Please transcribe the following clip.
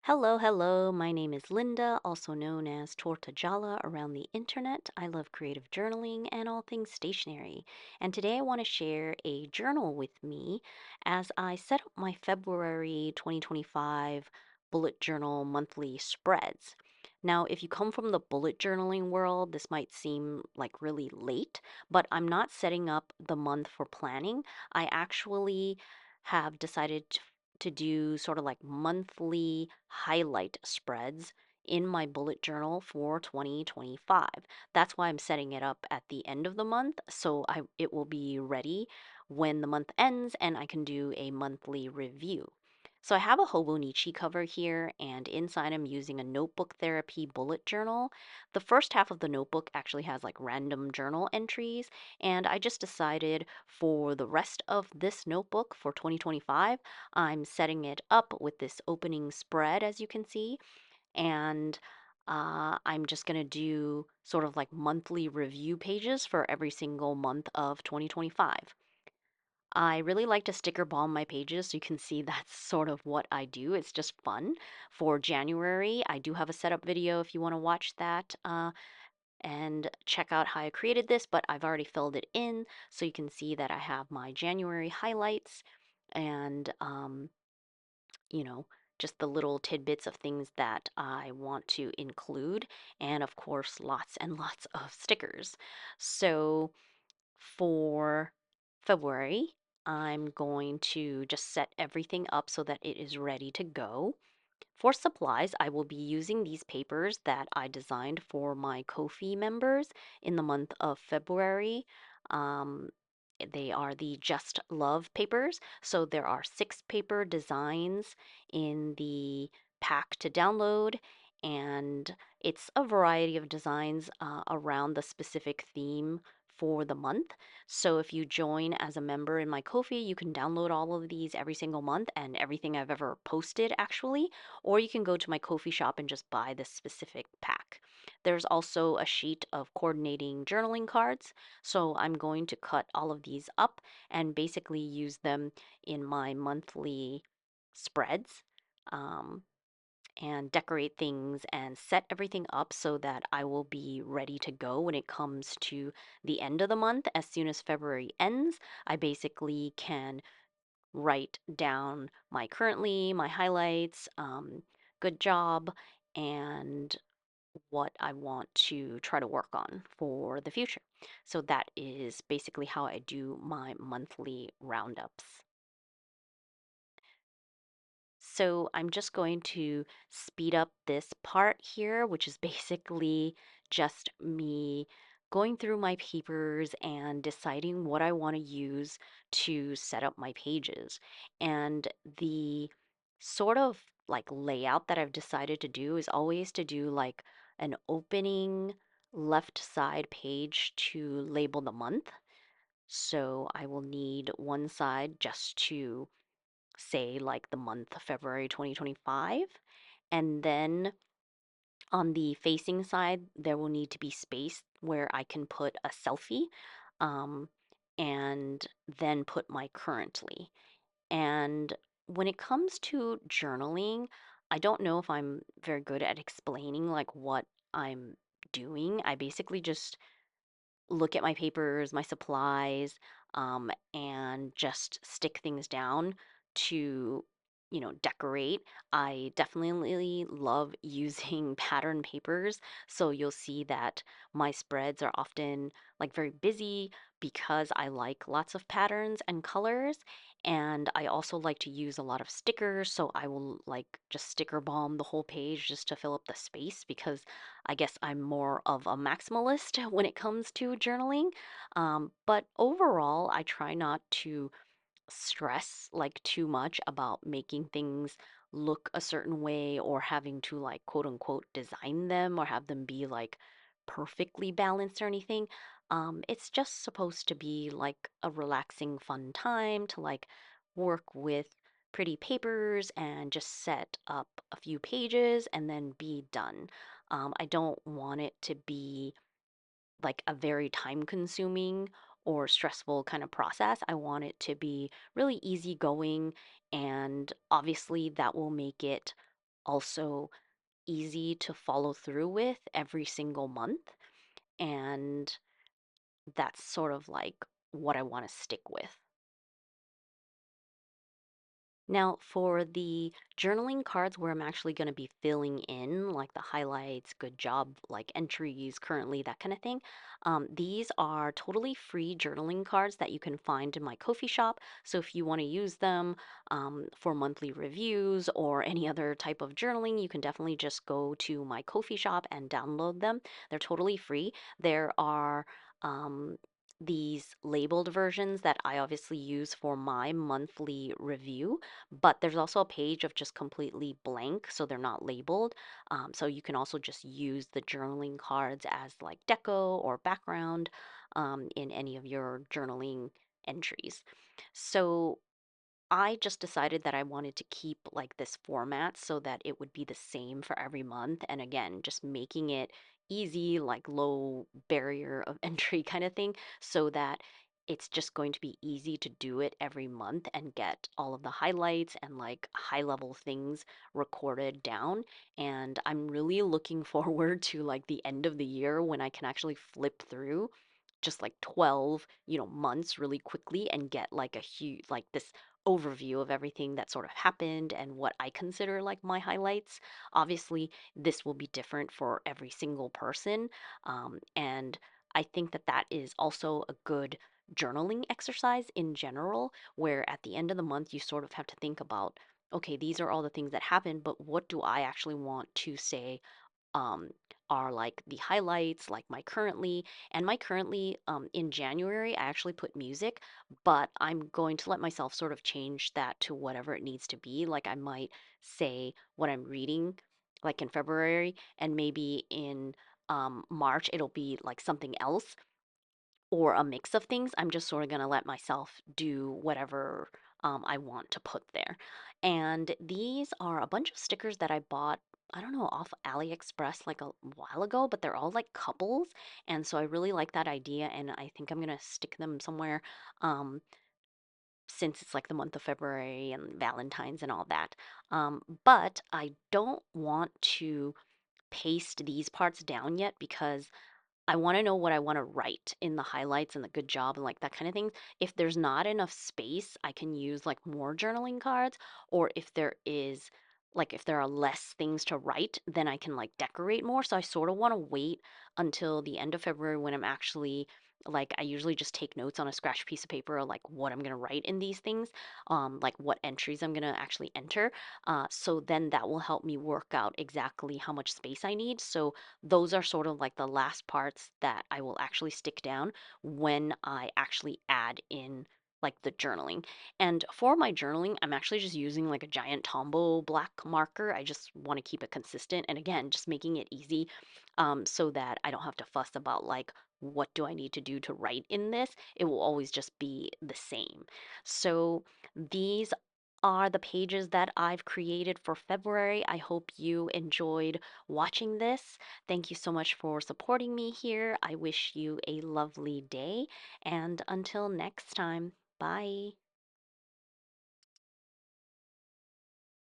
Hello, hello. My name is Linda, also known as Tortajala around the internet. I love creative journaling and all things stationery. And today I want to share a journal with me as I set up my February 2025 bullet journal monthly spreads. Now, if you come from the bullet journaling world, this might seem like really late, but I'm not setting up the month for planning. I actually have decided to do sort of like monthly highlight spreads in my bullet journal for 2025. That's why I'm setting it up at the end of the month so it will be ready when the month ends and I can do a monthly review. So I have a Hobonichi cover here, and inside I'm using a notebook therapy bullet journal. The first half of the notebook actually has like random journal entries, and I just decided for the rest of this notebook for 2025, I'm setting it up with this opening spread, as you can see, and I'm just going to do sort of like monthly review pages for every single month of 2025. I really like to sticker bomb my pages, so you can see that's sort of what I do. It's just fun. For January, I do have a setup video if you want to watch that and check out how I created this, but I've already filled it in, so you can see that I have my January highlights and you know, just the little tidbits of things that I want to include, and of course, lots and lots of stickers. So for February, I'm going to just set everything up so that it is ready to go. For supplies, I will be using these papers that I designed for my Ko-fi members in the month of February. Um, they are the Just Love papers. So there are 6 paper designs in the pack to download, and it's a variety of designs around the specific theme for the month. So if you join as a member in my Ko-fi, you can download all of these every single month and everything I've ever posted actually, or you can go to my Ko-fi shop and just buy this specific pack. There's also a sheet of coordinating journaling cards, so I'm going to cut all of these up and basically use them in my monthly spreads. Um, and decorate things and set everything up so that I will be ready to go when it comes to the end of the month. As soon as February ends, I basically can write down my highlights, good job, and what I want to try to work on for the future. So that is basically how I do my monthly roundups. So I'm just going to speed up this part here, which is basically just me going through my papers and deciding what I want to use to set up my pages. And the sort of like layout that I've decided to do is always to do like an opening left side page to label the month. So I will need one side just to say like the month of February 2025. And then on the facing side, there will need to be space where I can put a selfie um, and then put my currently. And when it comes to journaling, I don't know if I'm very good at explaining like what I'm doing. I basically just look at my papers, my supplies, and just stick things down to, decorate. I definitely love using pattern papers. So you'll see that my spreads are often like very busy because I like lots of patterns and colors. And I also like to use a lot of stickers. So I will like just sticker bomb the whole page just to fill up the space because I guess I'm more of a maximalist when it comes to journaling. But overall, I try not to stress like too much about making things look a certain way or having to like quote unquote design them or have them be like perfectly balanced or anything. It's just supposed to be like a relaxing, fun time to like work with pretty papers and just set up a few pages and then be done. I don't want it to be like a very time consuming or stressful kind of process. I want it to be really easygoing, and obviously that will make it also easy to follow through with every single month. And that's sort of like what I want to stick with. Now, for the journaling cards where I'm actually going to be filling in like the highlights, good job, like entries currently, that kind of thing, these are totally free journaling cards that you can find in my Ko-fi shop. So if you want to use them for monthly reviews or any other type of journaling, you can definitely just go to my Ko-fi shop and download them. They're totally free. There are um, these labeled versions that I obviously use for my monthly review, but there's also a page of just completely blank, so they're not labeled. So you can also just use the journaling cards as like deco or background in any of your journaling entries. So I just decided that I wanted to keep like this format so that it would be the same for every month. And again, just making it easy, like low barrier of entry kind of thing, so that it's just going to be easy to do it every month and get all of the highlights and like high level things recorded down. And I'm really looking forward to like the end of the year when I can actually flip through just like 12 months really quickly and get like a huge like this overview of everything that sort of happened and what I consider like my highlights. Obviously, this will be different for every single person. And I think that that is also a good journaling exercise in general, where at the end of the month, you sort of have to think about, okay, these are all the things that happened, but what do I actually want to say um, are like the highlights, like my currently. And my currently in January, I actually put music, but I'm going to let myself sort of change that to whatever it needs to be. Like I might say what I'm reading, like in February, and maybe in March, it'll be like something else or a mix of things. I'm just sort of going to let myself do whatever I want to put there. And these are a bunch of stickers that I bought, I don't know, off AliExpress like a while ago, but they're all like couples. And so I really like that idea. And I think I'm going to stick them somewhere um, since it's like the month of February and Valentine's and all that. But I don't want to paste these parts down yet because I want to know what I want to write in the highlights and the good job and like that kind of thing. If there's not enough space, I can use like more journaling cards, or if there is like if there are less things to write, then I can like decorate more. So I sort of want to wait until the end of February when I'm actually like I usually just take notes on a scratch piece of paper of like what I'm gonna write in these things, like what entries I'm gonna actually enter. So then that will help me work out exactly how much space I need. So those are sort of like the last parts that I will actually stick down when I actually add in like the journaling. And for my journaling, I'm actually just using like a giant Tombow black marker. I just want to keep it consistent. And again, just making it easy so that I don't have to fuss about like, what do I need to do to write in this? It will always just be the same. So these are the pages that I've created for February. I hope you enjoyed watching this. Thank you so much for supporting me here. I wish you a lovely day, and until next time, bye.